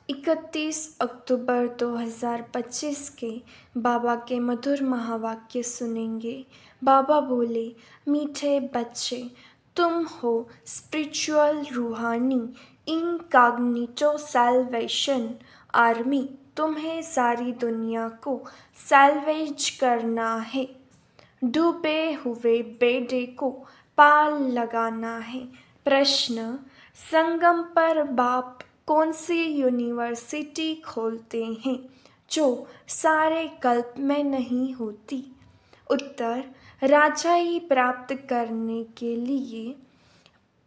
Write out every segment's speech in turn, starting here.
31 अक्टूबर 2025 के बाबा के मधुर महावाक्य सुनेंगे। बाबा बोले, मीठे बच्चे, तुम हो स्पिरिचुअल रूहानी इनकॉग्निटो सैल्वेशन आर्मी। तुम्हें सारी दुनिया को सैल्वेज करना है। डूबे हुए बेड़े को पाल लगाना है। प्रश्न, संगम पर बाप कौन सी यूनिवर्सिटी खोलते हैं जो सारे कल्प में नहीं होती? उत्तर, राजाई प्राप्त करने के लिए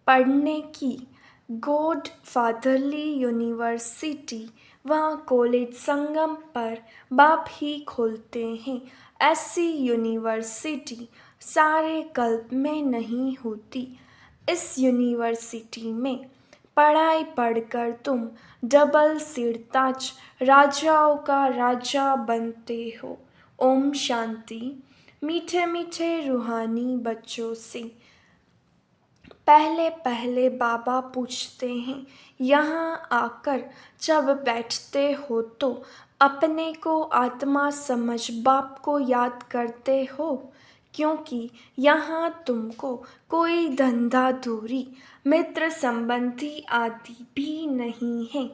पढ़ने की गॉड फादरली यूनिवर्सिटी व कॉलेज संगम पर बाप ही खोलते हैं। ऐसी यूनिवर्सिटी सारे कल्प में नहीं होती। इस यूनिवर्सिटी में पढ़ाई पढ़कर तुम डबल सिरताज राजाओं का राजा बनते हो। ओम शांति। मीठे मीठे रूहानी बच्चों से पहले पहले बाबा पूछते हैं, यहाँ आकर जब बैठते हो तो अपने को आत्मा समझ बाप को याद करते हो? क्योंकि यहाँ तुमको कोई धंधा दूरी मित्र संबंधी आदि भी नहीं है।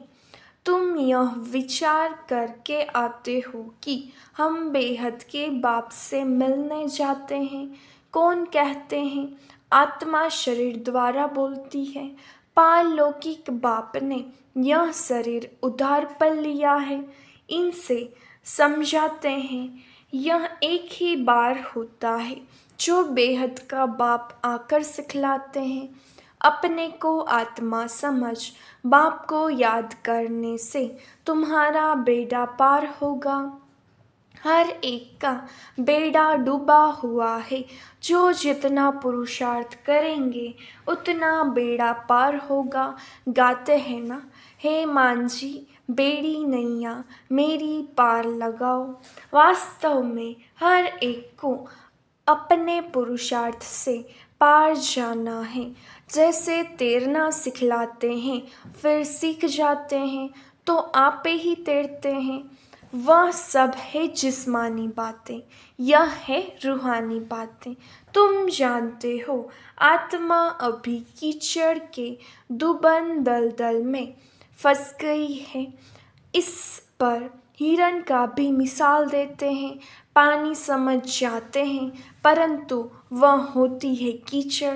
तुम यह विचार करके आते हो कि हम बेहद के बाप से मिलने जाते हैं। कौन कहते हैं? आत्मा शरीर द्वारा बोलती है। पारलौकिक बाप ने यह शरीर उधार पर लिया है। इनसे समझाते हैं, यह एक ही बार होता है जो बेहद का बाप आकर सिखलाते हैं। अपने को आत्मा समझ बाप को याद करने से तुम्हारा बेड़ा पार होगा। हर एक का बेड़ा डूबा हुआ है। जो जितना पुरुषार्थ करेंगे उतना बेड़ा पार होगा। गाते हैं ना, हे मांझी बेड़ी नैया मेरी पार लगाओ। वास्तव में हर एक को अपने पुरुषार्थ से पार जाना है। जैसे तैरना सिखलाते हैं फिर सीख जाते हैं तो आपे ही तैरते हैं। वह सब है जिस्मानी बातें, यह है रूहानी बातें। तुम जानते हो आत्मा अभी कीचड़ के दुबन दलदल में फंस गई है। इस पर हिरण का भी मिसाल देते हैं। पानी समझ जाते हैं परंतु वह होती है कीचड़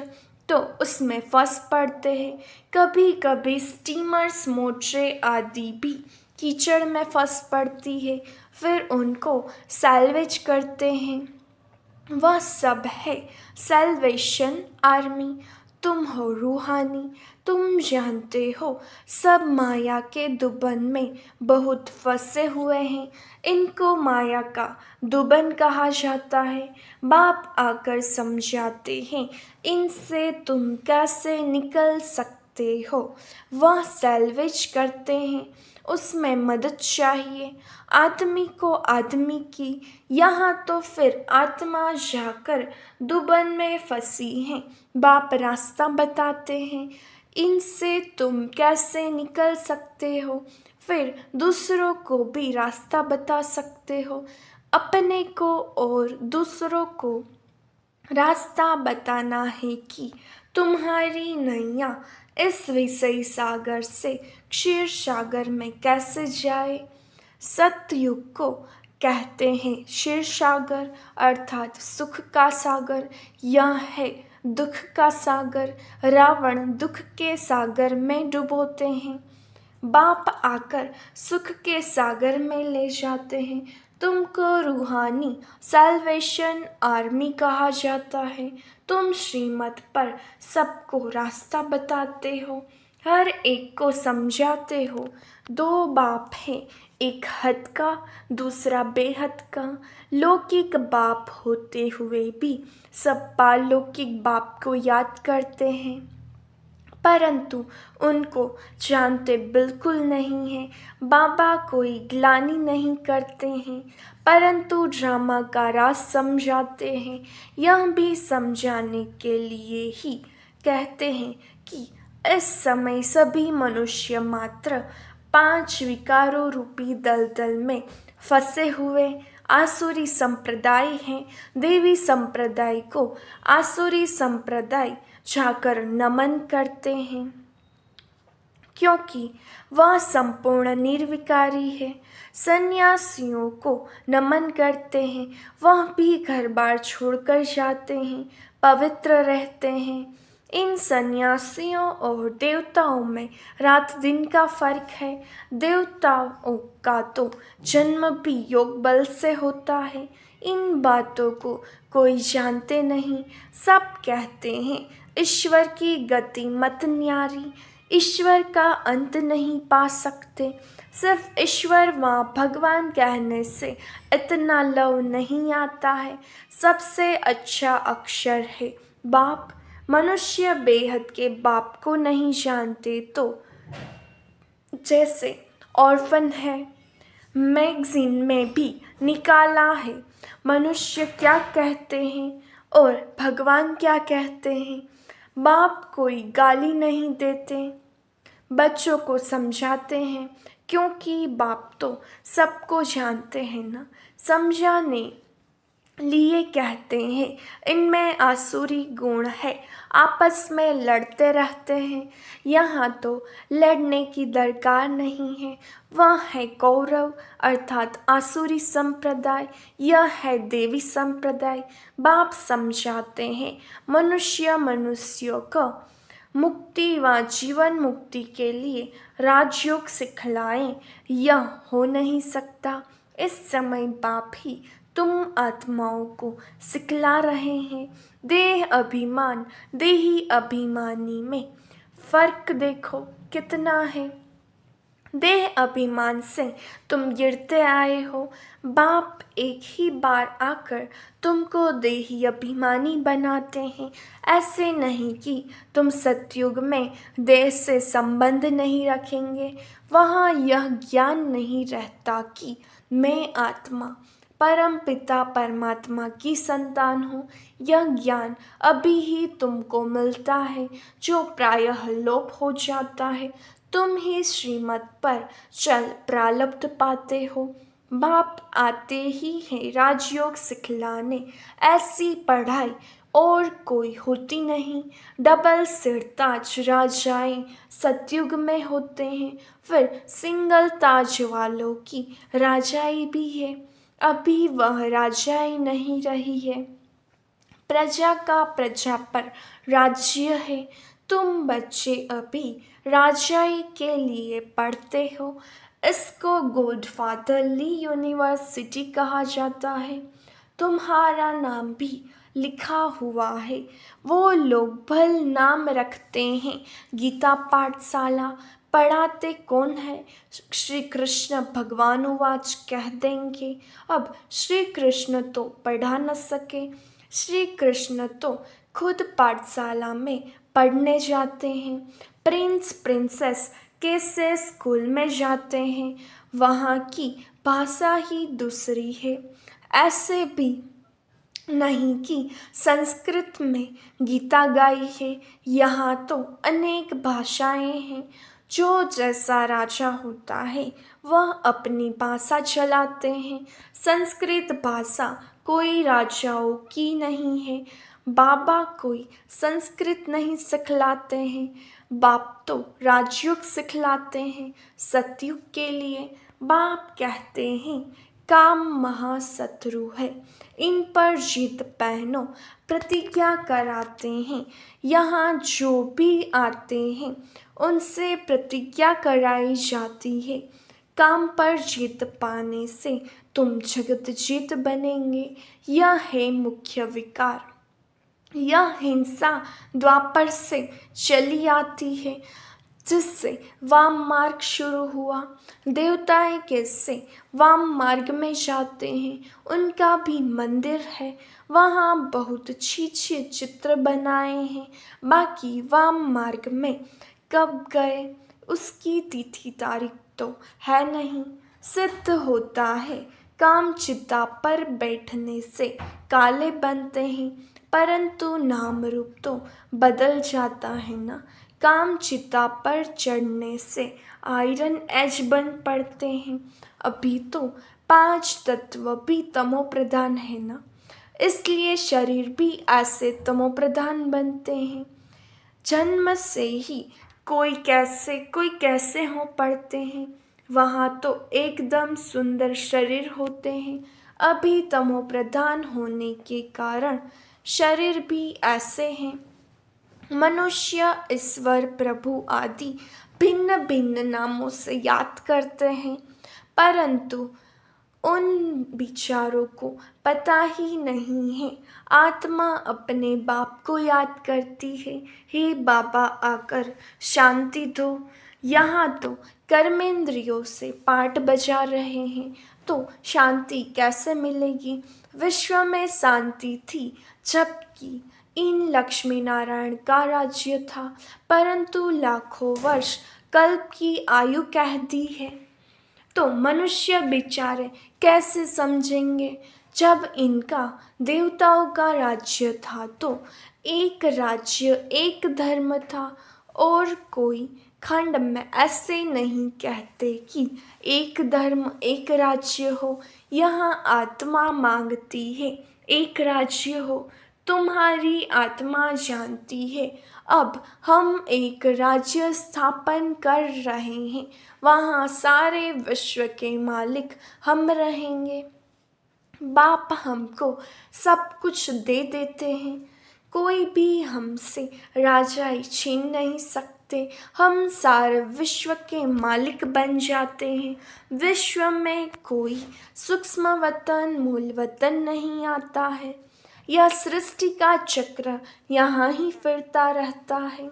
तो उसमें फंस पड़ते हैं। कभी कभी स्टीमर्स मोटरें आदि भी कीचड़ में फंस पड़ती है, फिर उनको सैल्वेज करते हैं। वह सब है सैल्वेशन आर्मी। तुम हो रूहानी। तुम जानते हो सब माया के दुबन में बहुत फंसे हुए हैं। इनको माया का दुबन कहा जाता है। बाप आकर समझाते हैं इनसे तुम कैसे निकल सकते हो। वह सैल्वेज करते हैं, उसमें मदद चाहिए आदमी को आदमी की। यहाँ तो फिर आत्मा जाकर दुबन में फंसी है। बाप रास्ता बताते हैं इनसे तुम कैसे निकल सकते हो। फिर दूसरों को भी रास्ता बता सकते हो। अपने को और दूसरों को रास्ता बताना है कि तुम्हारी नैया इस विषय सागर से क्षीर सागर में कैसे जाए। सतयुग को कहते हैं क्षीर सागर अर्थात सुख का सागर। यह है दुख का सागर। रावण दुख के सागर में डुबोते हैं, बाप आकर सुख के सागर में ले जाते हैं। तुमको रूहानी सैल्वेशन आर्मी कहा जाता है। तुम श्रीमत पर सबको रास्ता बताते हो, हर एक को समझाते हो। दो बाप हैं, एक हद का दूसरा बेहद का। लौकिक बाप होते हुए भी सब पारलौकिक बाप को याद करते हैं परंतु उनको जानते बिल्कुल नहीं हैं। बाबा कोई ग्लानि नहीं करते हैं परंतु ड्रामा का राज समझाते हैं। यह भी समझाने के लिए ही कहते हैं कि इस समय सभी मनुष्य मात्र 5 विकारों रूपी दलदल में फंसे हुए आसुरी संप्रदाय हैं। देवी संप्रदाय को आसुरी संप्रदाय जाकर नमन करते हैं, क्योंकि वह संपूर्ण निर्विकारी है। सन्यासियों को नमन करते हैं, वह भी घर बार छोड़कर जाते हैं, पवित्र रहते हैं। इन सन्यासियों और देवताओं में रात दिन का फर्क है। देवताओं का तो जन्म भी योग बल से होता है। इन बातों को कोई जानते नहीं। सब कहते हैं ईश्वर की गति मत न्यारी, ईश्वर का अंत नहीं पा सकते। सिर्फ ईश्वर व भगवान कहने से इतना लव नहीं आता है। सबसे अच्छा अक्षर है बाप। मनुष्य बेहद के बाप को नहीं जानते तो जैसे ऑर्फन है। मैगजीन में भी निकाला है मनुष्य क्या कहते हैं और भगवान क्या कहते हैं। बाप कोई गाली नहीं देते, बच्चों को समझाते हैं, क्योंकि बाप तो सबको जानते हैं ना। समझाने लिए कहते हैं इनमें आसुरी गुण है, आपस में लड़ते रहते हैं। यहाँ तो लड़ने की दरकार नहीं है। वह है कौरव अर्थात आसुरी संप्रदाय, यह है देवी संप्रदाय। बाप समझाते हैं मनुष्यों को मुक्ति व जीवन मुक्ति के लिए राजयोग सिखलाएं, यह हो नहीं सकता। इस समय बाप ही तुम आत्माओं को सिखला रहे हैं। देह अभिमान देही अभिमानी में फर्क देखो कितना है। देह अभिमान से तुम गिरते आए हो। बाप एक ही बार आकर तुमको देही अभिमानी बनाते हैं। ऐसे नहीं कि तुम सतयुग में देह से संबंध नहीं रखेंगे। वहाँ यह ज्ञान नहीं रहता कि मैं आत्मा परम पिता परमात्मा की संतान हूँ। यह ज्ञान अभी ही तुमको मिलता है, जो प्रायः लोप हो जाता है। तुम ही श्रीमत पर चल प्रारब्ध पाते हो। बाप आते ही है राजयोग सिखलाने। ऐसी पढ़ाई और कोई होती नहीं। डबल सिरताज राजाएं सतयुग में होते हैं, फिर सिंगल ताज वालों की राजाई भी है। अभी वह राजाई नहीं रही है। प्रजा का प्रजा पर राज्य है। तुम बच्चे अभी राजाई के लिए पढ़ते हो। इसको गॉडफादरली यूनिवर्सिटी कहा जाता है। तुम्हारा नाम भी लिखा हुआ है। वो लोग भल नाम रखते हैं गीता पाठशाला। पढ़ाते कौन है? श्री कृष्ण भगवानुवाच कह देंगे। अब श्री कृष्ण तो पढ़ा न सके। श्री कृष्ण तो खुद पाठशाला में पढ़ने जाते हैं। प्रिंस प्रिंसेस कैसे स्कूल में जाते हैं, वहाँ की भाषा ही दूसरी है। ऐसे भी नहीं कि संस्कृत में गीता गाई है। यहाँ तो अनेक भाषाएं हैं। जो जैसा राजा होता है वह अपनी भाषा चलाते हैं। संस्कृत भाषा कोई राजाओं की नहीं है। बाबा कोई संस्कृत नहीं सिखलाते हैं। बाप तो राजयोग सिखलाते हैं सतयुग के लिए। बाप कहते हैं काम महाशत्रु है, इन पर जीत पहनो। प्रतिज्ञा कराते हैं यहाँ जो भी आते हैं उनसे प्रतिज्ञा कराई जाती है। काम पर जीत पाने से तुम जगत जीत बनेंगे। यह है मुख्य विकार। यह हिंसा द्वापर से चली आती है, जिससे वाम मार्ग शुरू हुआ। देवताएं कैसे वाम मार्ग में जाते हैं, उनका भी मंदिर है। वहाँ बहुत अच्छे चित्र बनाए हैं। बाकी वाम मार्ग में कब गए उसकी तिथि तारीख तो है नहीं। सिद्ध होता है काम चिता पर बैठने से काले बनते हैं, परंतु नाम रूप तो बदल जाता है ना। काम चिता पर चढ़ने से आयरन एज बन पड़ते हैं। अभी तो 5 तत्व भी तमो प्रधान है ना, इसलिए शरीर भी ऐसे तमो प्रधान बनते हैं। जन्म से ही कोई कैसे हो पड़ते हैं, वहाँ तो एकदम सुंदर शरीर होते हैं। अभी तमो प्रधान होने के कारण शरीर भी ऐसे हैं। मनुष्य ईश्वर प्रभु आदि भिन्न भिन्न नामों से याद करते हैं, परंतु उन बिचारों को पता ही नहीं है। आत्मा अपने बाप को याद करती है, हे बाबा आकर शांति दो। यहाँ तो कर्मेंद्रियों से पाठ बजा रहे हैं, तो शांति कैसे मिलेगी। विश्व में शांति थी जबकि इन लक्ष्मी नारायण का राज्य था, परंतु लाखों वर्ष कल्प की आयु कह दी है, तो मनुष्य बेचारे कैसे समझेंगे। जब इनका देवताओं का राज्य था तो एक राज्य एक धर्म था, और कोई खंड में ऐसे नहीं कहते कि एक धर्म एक राज्य हो। यहाँ आत्मा मांगती है एक राज्य हो। तुम्हारी आत्मा जानती है अब हम एक राज्य स्थापन कर रहे हैं, वहाँ सारे विश्व के मालिक हम रहेंगे। बाप हमको सब कुछ दे देते हैं, कोई भी हमसे राजाई छीन नहीं सकते। हम सारे विश्व के मालिक बन जाते हैं। विश्व में कोई सूक्ष्म वतन मूल वतन नहीं आता है। यह सृष्टि का चक्र यहाँ ही फिरता रहता है।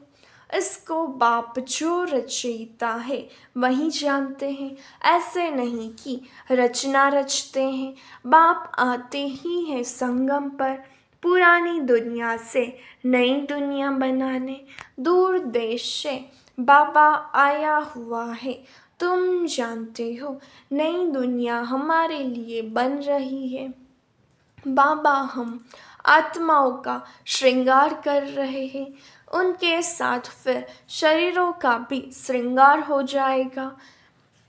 इसको बाप जो रचयिता है वही जानते हैं। ऐसे नहीं कि रचना रचते हैं। बाप आते ही हैं संगम पर, पुरानी दुनिया से नई दुनिया बनाने। दूर देश से बाबा आया हुआ है, तुम जानते हो। नई दुनिया हमारे लिए बन रही है। बाबा हम आत्माओं का श्रृंगार कर रहे हैं, उनके साथ फिर शरीरों का भी श्रृंगार हो जाएगा।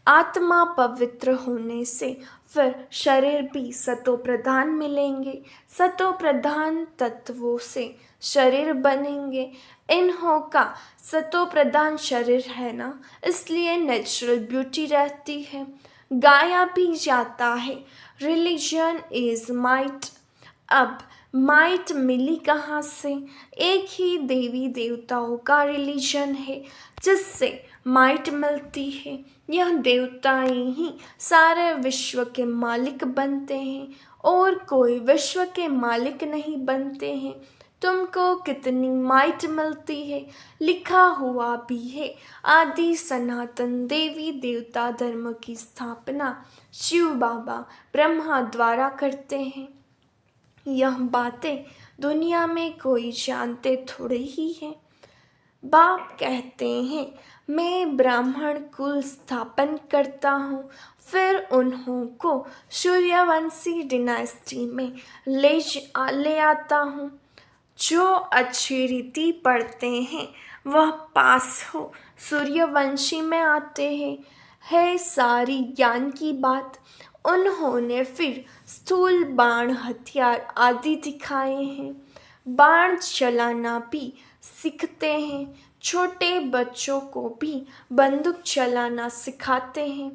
आत्मा पवित्र होने से फिर शरीर भी सतो प्रधान मिलेंगे। सतो प्रधान तत्वों से शरीर बनेंगे। इन्हों का सतो प्रधान शरीर है ना, इसलिए नेचुरल ब्यूटी रहती है। गाया भी जाता है, रिलीजन इज माइट। अब माइट मिली कहाँ से। एक ही देवी देवताओं का रिलीजन है जिससे माइट मिलती है। यह देवताएं ही सारे विश्व के मालिक बनते हैं, और कोई विश्व के मालिक नहीं बनते हैं। तुमको कितनी माइट मिलती है, लिखा हुआ भी है। आदि सनातन देवी देवता धर्म की स्थापना शिव बाबा ब्रह्मा द्वारा करते हैं। यह बातें दुनिया में कोई जानते थोड़े ही हैं। बाप कहते हैं मैं ब्राह्मण कुल स्थापन करता हूँ, फिर उन्हों को सूर्यवंशी डिनास्टी में ले आता हूँ। जो अच्छी रीति पढ़ते हैं वह पास हो सूर्यवंशी में आते हैं। है सारी ज्ञान की बात। उन्होंने फिर स्थूल बाण हथियार आदि दिखाए हैं। बाण चलाना भी सीखते हैं। छोटे बच्चों को भी बंदूक चलाना सिखाते हैं।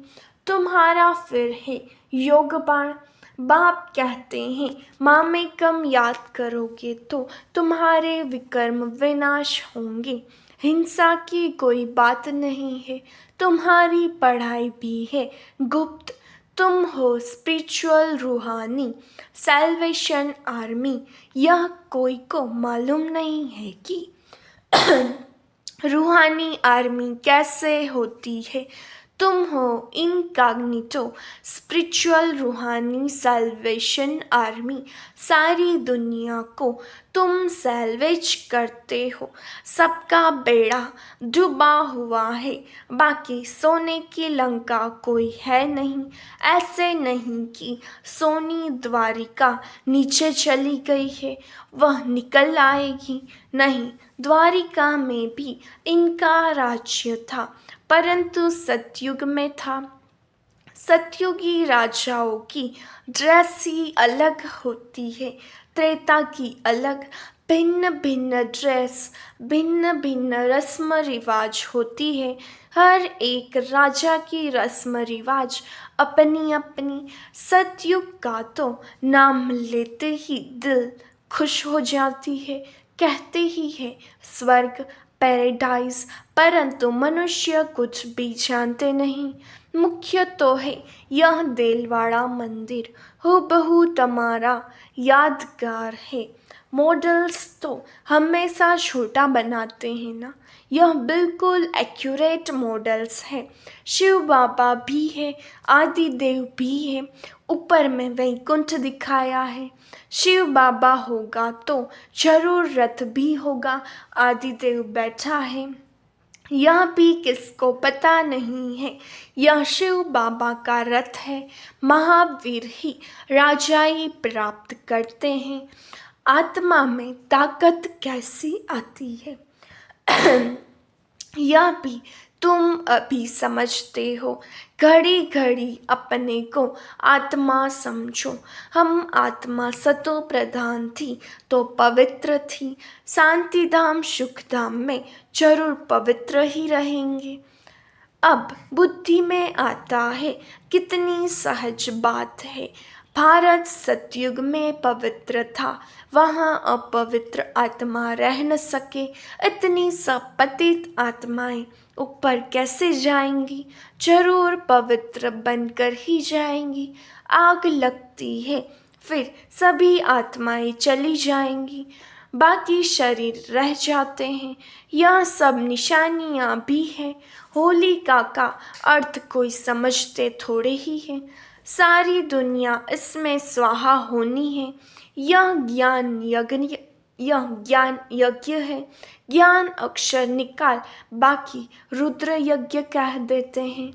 तुम्हारा फिर है योग बाण। बाप कहते हैं मामे कम याद करोगे तो तुम्हारे विकर्म विनाश होंगे। हिंसा की कोई बात नहीं है। तुम्हारी पढ़ाई भी है गुप्त। तुम हो स्पिरिचुअल रूहानी सैल्वेशन आर्मी। यह कोई को मालूम नहीं है कि रूहानी आर्मी कैसे होती है। तुम हो इनकॉग्निटो स्पिरिचुअल रूहानी सैल्वेशन आर्मी। सारी दुनिया को तुम सैल्वेज करते हो। सबका बेड़ा डूबा हुआ है, बाकी सोने की लंका कोई है नहीं। ऐसे नहीं कि सोनी द्वारिका नीचे चली गई है, वह निकल आएगी। नहीं, द्वारिका में भी इनका राज्य था, परंतु सतयुग में था। सतयुगी राजाओं की ड्रेस ही अलग होती है, त्रेता की अलग। भिन्न भिन्न ड्रेस, भिन्न भिन्न रस्म रिवाज होती है। हर एक राजा की रस्म रिवाज अपनी अपनी। सतयुग का तो नाम लेते ही दिल खुश हो जाती है, कहते ही है स्वर्ग, पैराडाइज, परंतु मनुष्य कुछ भी जानते नहीं। मुख्य तो है यह देलवाड़ा मंदिर, हूबहू तुम्हारा यादगार है। मॉडल्स तो हमेशा छोटा बनाते हैं ना, यह बिल्कुल एक्यूरेट मॉडल्स है। शिव बाबा भी है, आदिदेव भी है, ऊपर में वैकुंठ दिखाया है। शिव बाबा होगा तो जरूर रथ भी होगा, आदिदेव बैठा है। यह भी किसको पता नहीं है, यह शिव बाबा का रथ है। महावीर ही राजाई प्राप्त करते हैं। आत्मा में ताकत कैसी आती है, यह भी तुम अभी समझते हो। घड़ी घड़ी अपने को आत्मा समझो। हम आत्मा सतो प्रधान थी तो पवित्र थी। शांति धाम सुख धाम में जरूर पवित्र ही रहेंगे। अब बुद्धि में आता है, कितनी सहज बात है। भारत सतयुग में पवित्र था, वहाँ अपवित्र आत्मा रह न सके। इतनी सब पतित आत्माएं ऊपर कैसे जाएंगी, जरूर पवित्र बनकर ही जाएंगी। आग लगती है, फिर सभी आत्माएं चली जाएंगी, बाकी शरीर रह जाते हैं। यह सब निशानियाँ भी हैं। होलिका का अर्थ कोई समझते थोड़े ही है। सारी दुनिया इसमें स्वाहा होनी है। यह ज्ञान यज्ञ है। ज्ञान अक्षर निकाल, बाकी रुद्र यज्ञ कह देते हैं।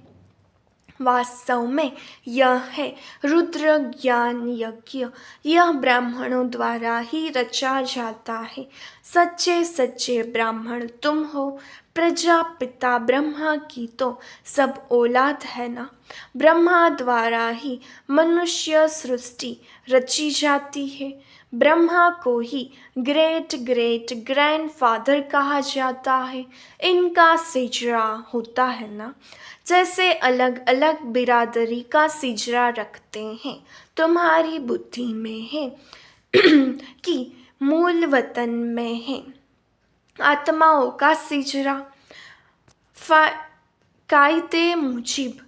वास्तव में यह है रुद्र ज्ञान यज्ञ। यह ब्राह्मणों द्वारा ही रचा जाता है। सच्चे सच्चे ब्राह्मण तुम हो। प्रजापिता ब्रह्मा की तो सब औलाद है ना। ब्रह्मा द्वारा ही मनुष्य सृष्टि रची जाती है। ब्रह्मा को ही ग्रेट ग्रेट ग्रैंडफादर कहा जाता है। इनका सिजरा होता है ना, जैसे अलग अलग बिरादरी का सिजरा रखते हैं। तुम्हारी बुद्धि में है कि मूल वतन में है आत्माओं का सिजरा। कायदे मुजिब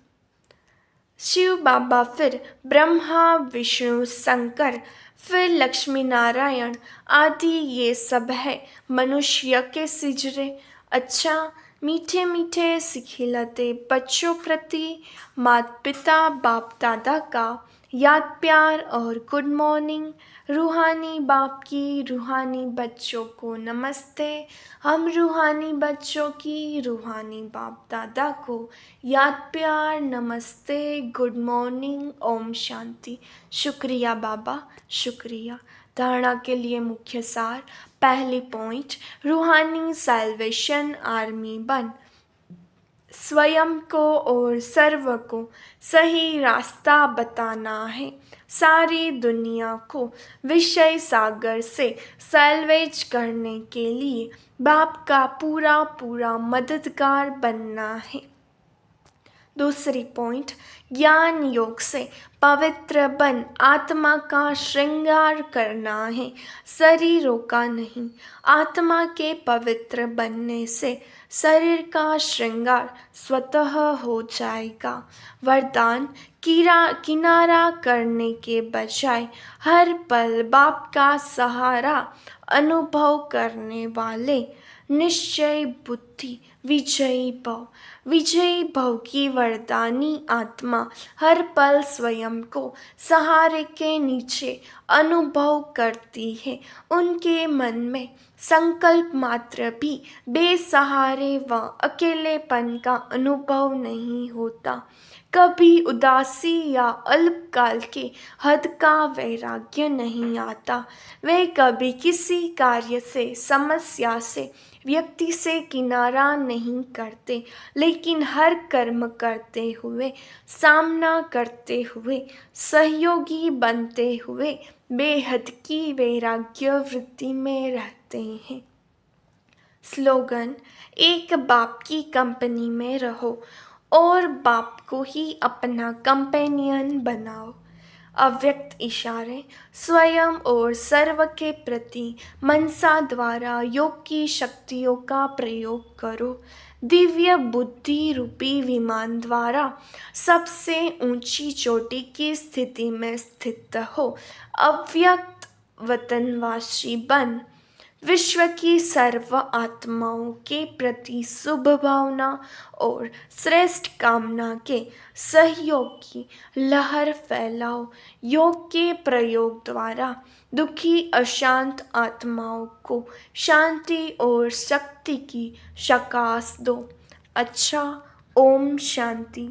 शिव बाबा, फिर ब्रह्मा विष्णु शंकर, फिर लक्ष्मी नारायण आदि, ये सब है मनुष्य के सिजरे। अच्छा, मीठे मीठे सिखिलते बच्चों प्रति माता पिता बाप दादा का याद प्यार और गुड मॉर्निंग। रूहानी बाप की रूहानी बच्चों को नमस्ते। हम रूहानी बच्चों की रूहानी बाप दादा को याद प्यार नमस्ते, गुड मॉर्निंग, ओम शांति। शुक्रिया बाबा, शुक्रिया। धारणा के लिए मुख्य सार। पहली पॉइंट, रूहानी सैल्वेशन आर्मी बन। स्वयं को और सर्व को सही रास्ता बताना है। सारी दुनिया को विषय सागर से सैल्वेज करने के लिए बाप का पूरा पूरा मददगार बनना है। दूसरी पॉइंट, ज्ञान योग से पवित्र बन आत्मा का श्रृंगार करना है, शरीरों का नहीं। आत्मा के पवित्र बनने से शरीर का श्रृंगार स्वतः हो जाएगा। वरदान, किनारा करने के बजाय हर पल बाप का सहारा अनुभव करने वाले निश्चय बुद्धि विजयी भव। विजयी भव की वरदानी आत्मा हर पल स्वयं को सहारे के नीचे अनुभव करती है। उनके मन में संकल्प मात्र भी बेसहारे व अकेलेपन का अनुभव नहीं होता। कभी उदासी या अल्पकाल के हद का वैराग्य नहीं आता। वे कभी किसी कार्य से, समस्या से, व्यक्ति से किनारा नहीं करते, लेकिन हर कर्म करते हुए, सामना करते हुए, सहयोगी बनते हुए बेहद की वैराग्य वृत्ति में रहते हैं। स्लोगन: एक बाप की कंपनी में रहो और बाप को ही अपना कंपेनियन बनाओ। अव्यक्त इशारे: स्वयं और सर्व के प्रति मनसा द्वारा योग की शक्तियों का प्रयोग करो। दिव्य बुद्धि रूपी विमान द्वारा सबसे ऊंची चोटी की स्थिति में स्थित हो। अव्यक्त वतनवासी बन विश्व की सर्व आत्माओं के प्रति शुभ भावना और श्रेष्ठ कामना के सहयोग की लहर फैलाओ। योग के प्रयोग द्वारा दुखी अशांत आत्माओं को शांति और शक्ति की शक्ति दो। अच्छा, ओम शांति।